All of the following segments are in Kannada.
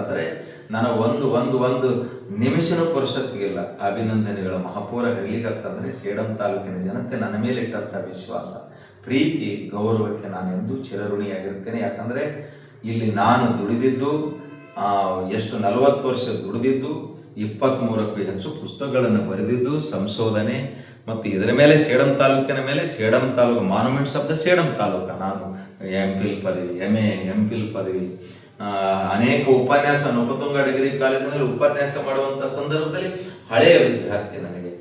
ಅಂದರೆ ನಾನು ಒಂದು ನಿಮಿಷನೂ ಪುರುಷತ್ತಿಗಿಲ್ಲ. ಅಭಿನಂದನೆಗಳ ಮಹಾಪೂರ ಹೇಳಲಿಕ್ಕಂತಂದರೆ ಸೇಡಂ ತಾಲೂಕಿನ ಜನತೆ ನನ್ನ ಮೇಲೆ ಇಟ್ಟಂಥ ವಿಶ್ವಾಸ, ಪ್ರೀತಿ, ಗೌರವಕ್ಕೆ ನಾನು ಎಂದೂ ಚಿರಋಣಿಯಾಗಿರ್ತೇನೆ. ಯಾಕಂದರೆ ಇಲ್ಲಿ ನಾನು ದುಡಿದಿದ್ದು ಎಷ್ಟು 40 ವರ್ಷ ದುಡಿದಿದ್ದು, 23ಕ್ಕೂ ಹೆಚ್ಚು ಪುಸ್ತಕಗಳನ್ನು ಬರೆದಿದ್ದು, ಸಂಶೋಧನೆ ಮತ್ತು ಇದರ ಮೇಲೆ ಸೇಡಂ ತಾಲೂಕಿನ ಮೇಲೆ Sedam taluk monuments of the Sedam taluk. ನಾನು MPhil ಪದವಿ, MA, MPhil ಪದವಿ, ಅನೇಕ ಉಪನ್ಯಾಸ ನೃಪತುಂಗ ಡಿಗ್ರಿ ಕಾಲೇಜಿನಲ್ಲಿ ಉಪನ್ಯಾಸ ಮಾಡುವಂಥ ಸಂದರ್ಭದಲ್ಲಿ ಹಳೆಯ ವಿದ್ಯಾರ್ಥಿ ನನಗೆ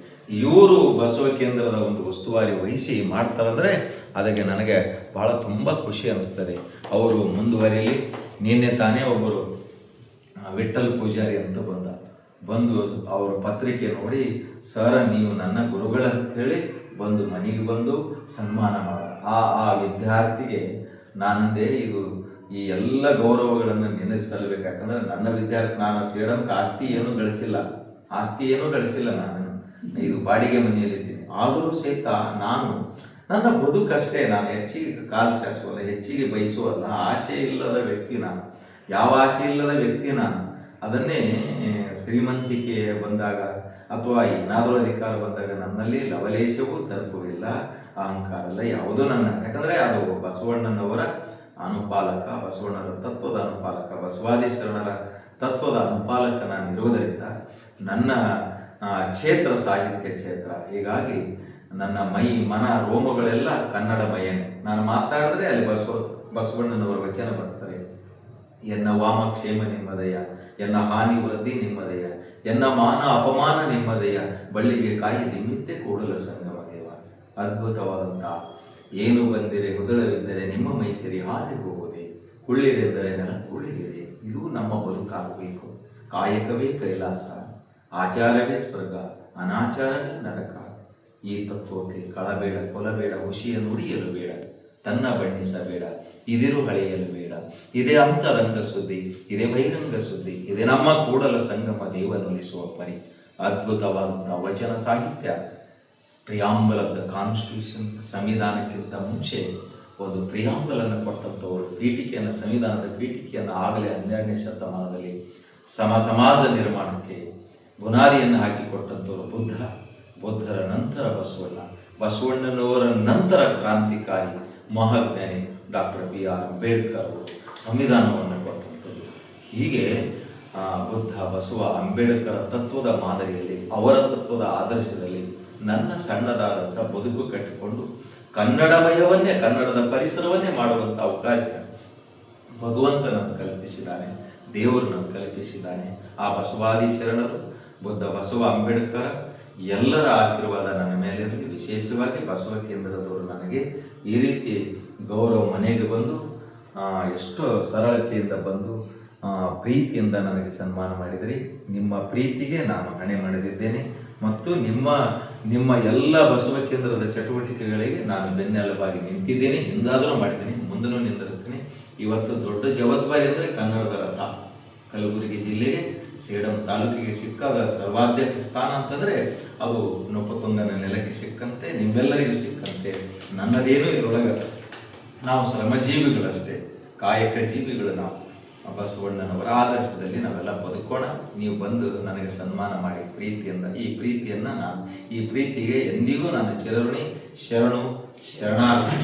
ಇವರು ಬಸವ ಕೇಂದ್ರದ ಒಂದು ಉಸ್ತುವಾರಿ ವಹಿಸಿ ಮಾಡ್ತಾರಂದರೆ ಅದಕ್ಕೆ ನನಗೆ ಭಾಳ ತುಂಬ ಖುಷಿ ಅನ್ನಿಸ್ತದೆ. ಅವರು ಮುಂದುವರಿಲಿ. ನಿನ್ನೆ ತಾನೇ ಒಬ್ಬರು ವಿಠಲ್ ಪೂಜಾರಿ ಅಂತ ಬಂದು ಅವರ ಪತ್ರಿಕೆ ನೋಡಿ, ಸರ್ ನೀವು ನನ್ನ ಗುರುಗಳಂತ ಹೇಳಿ ಬಂದು ಮನೆಗೆ ಬಂದು ಸನ್ಮಾನ ಮಾಡ. ಆ ವಿದ್ಯಾರ್ಥಿಗೆ ನಾನಂದೇ ಇದು ಈ ಎಲ್ಲ ಗೌರವಗಳನ್ನು ನಿನಗೆ ಸಲ್ಲಬೇಕು. ಯಾಕಂದರೆ ನನ್ನ ವಿದ್ಯಾರ್ಥಿ, ನಾನು ಸೇಡಂಕ ಆಸ್ತಿ ಏನೂ ಗಳಿಸಿಲ್ಲ ನಾನು ಇದು ಬಾಡಿಗೆ ಮನೆಯಲ್ಲಿದ್ದೀನಿ. ಆದರೂ ಸಹಿತ ನಾನು ನನ್ನ ಬದುಕಷ್ಟೇ, ನಾನು ಹೆಚ್ಚಿಗೆ ಕಾಲು ಚಾಚುವಲ್ಲ, ಹೆಚ್ಚಿಗೆ ಬಯಸುವಲ್ಲ, ಆಸೆ ಇಲ್ಲದ ವ್ಯಕ್ತಿ ನಾನು, ಯಾವ ಆಸೆ ಇಲ್ಲದ ವ್ಯಕ್ತಿ ನಾನು. ಅದನ್ನೇ ಶ್ರೀಮಂತಿಕೆ ಬಂದಾಗ ಅಥವಾ ಏನಾದರೂ ಅಧಿಕಾರ ಬಂದಾಗ ನನ್ನಲ್ಲಿ ಲವಲೇಶವೂ ತರ್ಪವಿಲ್ಲ, ಅಹಂಕಾರ ಇಲ್ಲ, ಯಾವುದೂ ನನ್ನ. ಯಾಕಂದರೆ ಅದು ಬಸವಣ್ಣನವರ ಅನುಪಾಲಕ, ಬಸವಣ್ಣರ ತತ್ವದ ಅನುಪಾಲಕ, ಬಸವಾದಿ ಶರಣರ ತತ್ವದ ಅನುಪಾಲಕ ನಾನು ಇರುವುದರಿಂದ ನನ್ನ ಕ್ಷೇತ್ರ ಸಾಹಿತ್ಯ ಕ್ಷೇತ್ರ. ಹೀಗಾಗಿ ನನ್ನ ಮನ ರೋಮಗಳೆಲ್ಲ ಕನ್ನಡಮಯನೇ. ನಾನು ಮಾತಾಡಿದ್ರೆ ಅಲ್ಲಿ ಬಸವಣ್ಣನವರ ವಚನ ಬರ್ತದೆ. ಎನ್ನ ವಾಮಕ್ಷೇಮ ನಿಮ್ಮದಯ, ಎನ್ನ ಹಾನಿ ವೃದ್ಧಿ ನಿಮ್ಮದಯ, ಎನ್ನ ಮಾನ ಅಪಮಾನ ನಿಮ್ಮದಯ, ಬಳ್ಳಿಗೆ ಕಾಯಿ ದಿಮ್ಮಿತ್ತೆ ಕೂಡಲ ಸಂಗಮ ದೇವ. ಅದ್ಭುತವಾದಂಥ ಏನು ಬಂದಿರೆ ಹುದಳವಿದ್ದರೆ ನಿಮ್ಮ ಮೈಸರಿ ಹಾರಿ ಹೋಗುವುದೇ, ಕುಳ್ಳಿರೆಂದರೆ ನೆಲ ಕುಳ್ಳಿರಿದೆ. ಇದು ನಮ್ಮ ಬದುಕಾಗಬೇಕು. ಕಾಯಕವೇ ಕೈಲಾಸ, ಆಚಾರವೇ ಸ್ವರ್ಗ, ಅನಾಚಾರವೇ ನರಕ. ಈ ತತ್ವಕ್ಕೆ ಕಳಬೇಡ, ಕೊಲಬೇಡ, ಹುಷಿಯ ನುಡಿಯಲು ಬೇಡ, ತನ್ನ ಬಣ್ಣಿಸಬೇಡ, ಇದಿರು ಹಳೆಯಲು ಬೇಡ. ಇದೇ ಅಂತರಂಗ ಸುದ್ದಿ, ಇದೇ ಬಹಿರಂಗ ಸುದ್ದಿ, ಇದೇ ನಮ್ಮ ಕೂಡಲ ಸಂಗಮ ದೇವನೊಲಿಸುವ ಪರಿ. ಅದ್ಭುತವಾದಂಥ ವಚನ ಸಾಹಿತ್ಯ. ಪ್ರಿಯಾಂಬಲ್ ಆಫ್ ದ ಕಾನ್ಸ್ಟಿಟ್ಯೂಷನ್, ಸಂವಿಧಾನಕ್ಕಿಂತ ಮುಂಚೆ ಒಂದು ಪ್ರಿಯಾಂಬಲನ್ನು ಕೊಟ್ಟಂಥವರು, ಪೀಠಿಕೆಯನ್ನು, ಸಂವಿಧಾನದ ಪೀಠಿಕೆಯನ್ನು ಆಗಲೇ 12ನೇ ಶತಮಾನದಲ್ಲಿ ಸಮಾಜ ನಿರ್ಮಾಣಕ್ಕೆ ಬುನಾದಿಯನ್ನು ಹಾಕಿಕೊಟ್ಟಂಥವರು ಬುದ್ಧರ ನಂತರ ಬಸವಣ್ಣನವರ ನಂತರ ಕ್ರಾಂತಿಕಾರಿ ಮಹಾಜ್ಞಾನಿ ಡಾಕ್ಟರ್ BR ಅಂಬೇಡ್ಕರ್ ಅವರು ಸಂವಿಧಾನವನ್ನು ಕೊಟ್ಟಂಥದ್ದು. ಹೀಗೆ ಬುದ್ಧ, ಬಸವ, ಅಂಬೇಡ್ಕರ್ ತತ್ವದ ಮಾದರಿಯಲ್ಲಿ, ಅವರ ತತ್ವದ ಆದರ್ಶದಲ್ಲಿ ನನ್ನ ಸಣ್ಣದಾದಂಥ ಬದುಕು ಕಟ್ಟಿಕೊಂಡು ಕನ್ನಡಮಯವನ್ನೇ, ಕನ್ನಡದ ಪರಿಸರವನ್ನೇ ಮಾಡುವಂಥ ಅವಕಾಶ ಭಗವಂತನನ್ನು ಕಲ್ಪಿಸಿದ್ದಾನೆ, ದೇವರು ನಮಗೆ ಕಲ್ಪಿಸಿದ್ದಾನೆ. ಆ ಬಸವಾದಿ ಶರಣರು, ಬುದ್ಧ, ಬಸವ, ಅಂಬೇಡ್ಕರ್ ಎಲ್ಲರ ಆಶೀರ್ವಾದ ನನ್ನ ಮೇಲೆ ಇರಲಿ. ವಿಶೇಷವಾಗಿ ಬಸವ ಕೇಂದ್ರದವರು ನನಗೆ ಈ ರೀತಿ ಗೌರವ ಮನೆಗೆ ಬಂದು ಎಷ್ಟು ಸರಳತೆಯಿಂದ ಬಂದು ಪ್ರೀತಿಯಿಂದ ನನಗೆ ಸನ್ಮಾನ ಮಾಡಿದಿರಿ. ನಿಮ್ಮ ಪ್ರೀತಿಗೆ ನಾನು ಹಣೆ ಮಾಡಿದ್ದೇನೆ ಮತ್ತು ನಿಮ್ಮ ಎಲ್ಲ ಬಸವ ಕೇಂದ್ರದ ಚಟುವಟಿಕೆಗಳಿಗೆ ನಾನು ಬೆನ್ನೆಲುಬಾಗಿ ನಿಂತಿದ್ದೇನೆ. ಹಿಂದಾದರೂ ಮಾಡಿದ್ದೀನಿ, ಮುಂದೂ ನಿಂತಿರ್ತೀನಿ. ಇವತ್ತು ದೊಡ್ಡ ಜವಾಬ್ದಾರಿ ಅಂದರೆ ಕನ್ನಡದ ರಥ. ಕಲಬುರಗಿ ಜಿಲ್ಲೆಗೆ, ಸೇಡಂ ತಾಲೂಕಿಗೆ ಸಿಕ್ಕಾದ ಸರ್ವಾಧ್ಯಕ್ಷ ಸ್ಥಾನ ಅಂತಂದರೆ ಅದು ನೃಪತುಂಗನ ನೆಲಕ್ಕೆ ಸಿಕ್ಕಂತೆ, ನಿಮ್ಮೆಲ್ಲರಿಗೂ ಸಿಕ್ಕಂತೆ. ನನ್ನದೇನೂ ಇದರೊಳಗೆ, ನಾವು ಶ್ರಮಜೀವಿಗಳಷ್ಟೇ, ಕಾಯಕ ಜೀವಿಗಳು ನಾವು. ಬಸವಣ್ಣನವರ ಆದರ್ಶದಲ್ಲಿ ನಾವೆಲ್ಲ ಬದುಕೋಣ. ನೀವು ಬಂದು ನನಗೆ ಸನ್ಮಾನ ಮಾಡಿ ಪ್ರೀತಿಯಿಂದ, ಈ ಪ್ರೀತಿಗೆ ಎಂದಿಗೂ ನಾನು ಚಿರಋಣಿ. ಶರಣು ಶರಣಾರ್ಥಿ.